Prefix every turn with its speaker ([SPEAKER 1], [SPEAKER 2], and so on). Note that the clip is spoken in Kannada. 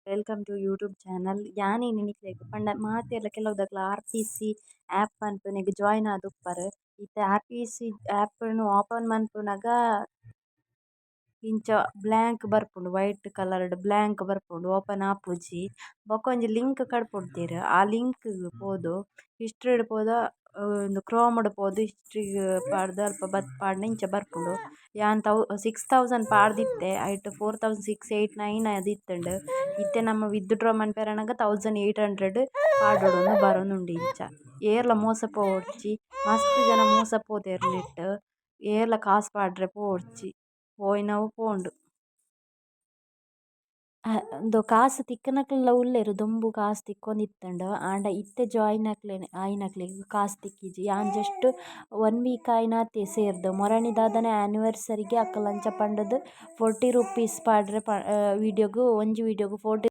[SPEAKER 1] Welcome to YouTube channel. ಯಾನೇನು ನಿಕ್ಲೆಗ್ ಪಂಡ ಮಾತೆರ್ಲ ಕೆಲವುದಕ್ಲ RPC ಆ್ಯಪ್ ಪನ್ಪುನೆಗ್ ಜಾಯಿನ್ ಆದುಪ್ಪರ್. ಇತ್ತೆ RPC ಆ್ಯಪ್‌ನು ಓಪನ್ ಮನ್ಪುನಗ ಇಂಚ ಬ್ಲಾಂಕ್ ಬರ್ಪುಂಡು, ವೈಟ್ ಕಲರ್‌ಡ್ ಬ್ಲಾಂಕ್ ಬರ್ಪುಂಡು ಓಪನ್ ಆಪುಜಿ. ಬೊಕ ಒಂಜಿ ಲಿಂಕ್ ಕಡ್ಪೊಡ್ದೆರ್. ಆ ಲಿಂಕ್‌ಗ್ ಪೋದು ಹಿಸ್ಟ್ರಿಡ್ ಪೋದ ಉಂದು ಕ್ರೋಮ್‌ಡ್ ಪೋದು ಹಿಸ್ಟ್ರಿಗ್ ಪಾಡ್ದ್ ಅಲ್ಪ ಬತ್ ಪಾಡ್ನ ಇಂಚ ಬರ್ಪುಂಡು. ಯಾನ್ 6000 ಪಾಡ್ದಿತ್ತೆ ಐಟ್ 4689 ದಿತ್ತುಂಡು. ಇತ್ತೆ ನಮ ವಿತ್‌ಡ್ರಾ ಮನ್ಪೆರನಗ 1800 ಪಾಡೊಡುಂದು ಬರೊಂದುಂಡು ಇಂಚ. ಏರ್ಲ ಮೋಸ ಪೋವೊಡ್ಚಿ, ಮಸ್ತ್ ಜನ ಮೋಸ ಪೋದೆರ್ ನೆಟ್. ಏರ್ಲ ಕಾಸ್ ಪಾಡ್ರೆ ಪೋವೊಡ್ಚಿ, ಪೋಯಿನವು ಪೋಂಡು. ಉಂದು ಕಾಸ್ ತಿಕ್ಕನಕ್ಲೆನ ಉಲ್ಲೆರ್ ದೊಂಬು ಕಾಸ್ ತಿಕ್ಕೊಂದಿತ್ತಂಡ ಆಂಡ ಇತ್ತೆ ಜಾಯಿನ್ ಆಯಿನಕ್ಲೆಗ್ ಕಾಸ್ ತಿಕ್ಕಿಜಿ. ಯಾನ್ ಜಸ್ಟ್ 1 ವೀಕ್ ಆಯಿನಾತೆ ಸೇರ್ದ್. ಮೊರಣಿ ದಾದನ ಆನಿವರ್ಸರಿಗೆ ಅಕುಲು ಅಂಚ ಪಂಡದ್ 40 ರೂಪೀಸ್ ಪಾಡ್ರೆ ವೀಡಿಯೋಗ್ ಒಂಜಿ ವೀಡಿಯೋಗ್ 40